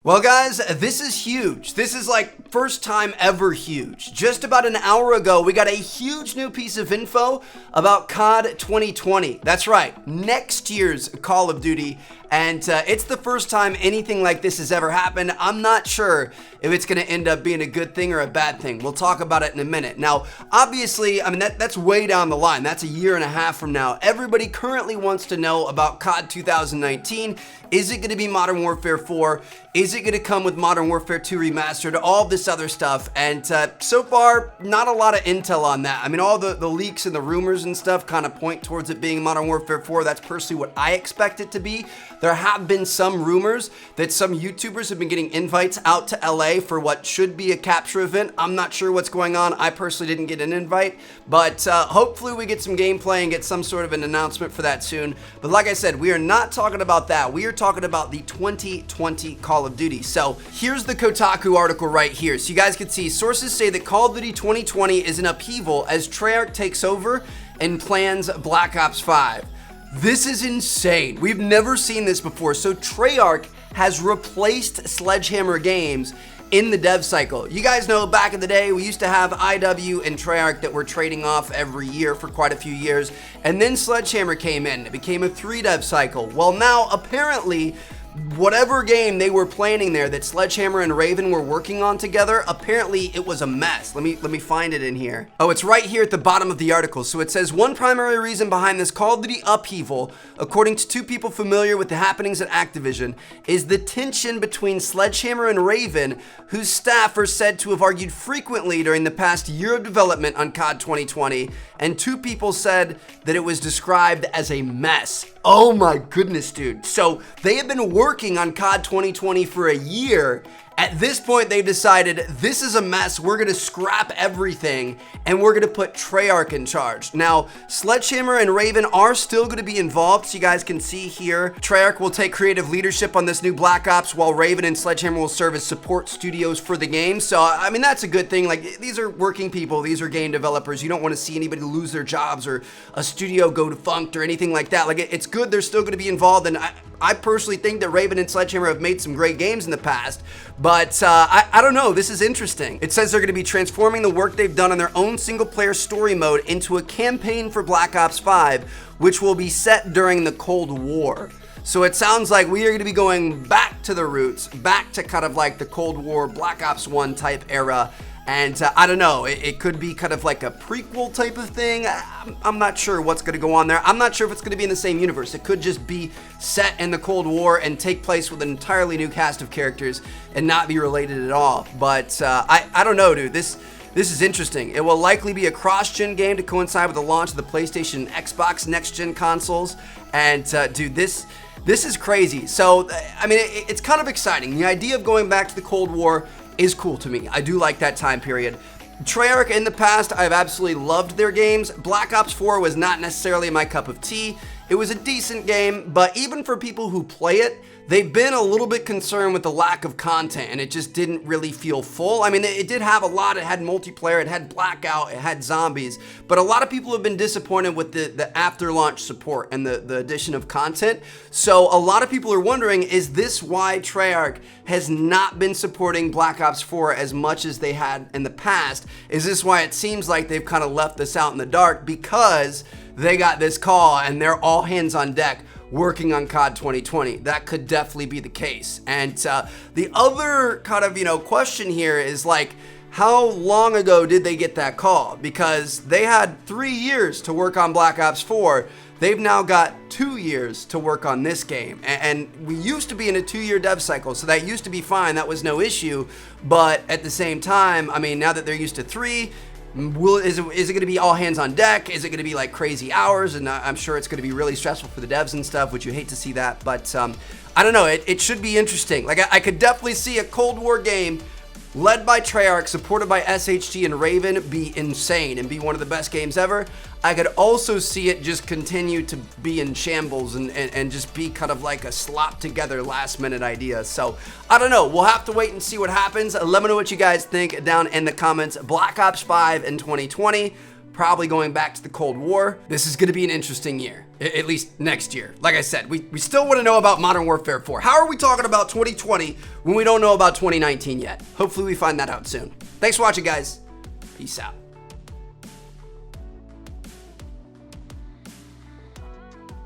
Well guys, this is huge. This is like first time ever huge. Just about an hour ago, we got a huge new piece of info about COD 2020. That's right, next year's Call of Duty. And it's the first time anything like this has ever happened. I'm not sure if it's going to end up being a good thing or a bad thing. We'll talk about it in a minute. Now, obviously, I mean, that's way down the line. That's a year and a half from now. Everybody currently wants to know about COD 2019. Is it going to be Modern Warfare 4? Is it going to come with Modern Warfare 2 Remastered? All this other stuff. And so far, not a lot of intel on that. I mean, all the leaks and the rumors and stuff kind of point towards it being Modern Warfare 4. That's personally what I expect it to be. There have been some rumors that some YouTubers have been getting invites out to LA for what should be a capture event. I'm not sure what's going on. I personally didn't get an invite, but hopefully we get some gameplay and get some sort of an announcement for that soon. But like I said, we are not talking about that. We are talking about the 2020 Call of Duty. So here's the Kotaku article right here. So you guys can see sources say that Call of Duty 2020 is an upheaval as Treyarch takes over and plans Black Ops 5. This is insane. We've never seen this before. So Treyarch has replaced Sledgehammer Games in the dev cycle. You guys know back in the day, we used to have IW and Treyarch that were trading off every year for quite a few years. And then Sledgehammer came in. It became a 3 dev cycle. Well, now apparently, whatever game they were planning there that Sledgehammer and Raven were working on together, apparently it was a mess. Let me find it in here. Oh, it's right here at the bottom of the article. So it says, one primary reason behind this Call of Duty upheaval, according to 2 people familiar with the happenings at Activision, is the tension between Sledgehammer and Raven, whose staff are said to have argued frequently during the past year of development on COD 2020, and 2 people said that it was described as a mess. Oh my goodness, dude. So they have been working on COD 2020 for a year. At this point, they decided this is a mess. We're going to scrap everything and we're going to put Treyarch in charge. Now, Sledgehammer and Raven are still going to be involved. So you guys can see here, Treyarch will take creative leadership on this new Black Ops while Raven and Sledgehammer will serve as support studios for the game. So, I mean, that's a good thing. Like, these are working people. These are game developers. You don't want to see anybody lose their jobs or a studio go defunct or anything like that. Like, it's good they're still going to be involved. And I personally think that Raven and Sledgehammer have made some great games in the past, but I don't know, this is interesting. It says they're going to be transforming the work they've done on their own single-player story mode into a campaign for Black Ops 5, which will be set during the Cold War. So it sounds like we are going to be going back to the roots, back to kind of like the Cold War, Black Ops 1 type era. And I don't know, it could be kind of like a prequel type of thing. I'm not sure what's going to go on there. I'm not sure if it's going to be in the same universe. It could just be set in the Cold War and take place with an entirely new cast of characters and not be related at all. But I don't know, dude. This is interesting. It will likely be a cross-gen game to coincide with the launch of the PlayStation and Xbox next-gen consoles. And dude, this is crazy. So, I mean, it's kind of exciting. The idea of going back to the Cold War is cool to me. I do like that time period. Treyarch in the past, I've absolutely loved their games. Black Ops 4 was not necessarily my cup of tea. It was a decent game, but even for people who play it, they've been a little bit concerned with the lack of content and it just didn't really feel full. I mean, it did have a lot. It had multiplayer, it had Blackout, it had zombies, but a lot of people have been disappointed with the after launch support and the addition of content. So a lot of people are wondering, is this why Treyarch has not been supporting Black Ops 4 as much as they had in the past? Is this why it seems like they've kind of left this out in the dark because they got this call and they're all hands on deck working on COD 2020? That could definitely be the case. And the other kind of, question here is like, how long ago did they get that call? Because they had 3 years to work on Black Ops 4. They've now got 2 years to work on this game. And we used to be in a 2-year dev cycle, so that used to be fine. That was no issue. But at the same time, I mean, now that they're used to 3, is it going to be all hands on deck? Is it going to be like crazy hours? And I'm sure it's going to be really stressful for the devs and stuff, which you hate to see that. But I don't know. It should be interesting. Like I could definitely see a Cold War game led by Treyarch, supported by SHG and Raven, be insane and be one of the best games ever. I could also see it just continue to be in shambles and just be kind of like a slop together last minute idea. So I don't know, we'll have to wait and see what happens. Let me know what you guys think down in the comments. Black Ops 5 in 2020 probably going back to the Cold War. This is gonna be an interesting year, at least next year. Like I said, we still wanna know about Modern Warfare 4. How are we talking about 2020 when we don't know about 2019 yet? Hopefully we find that out soon. Thanks for watching, guys. Peace out.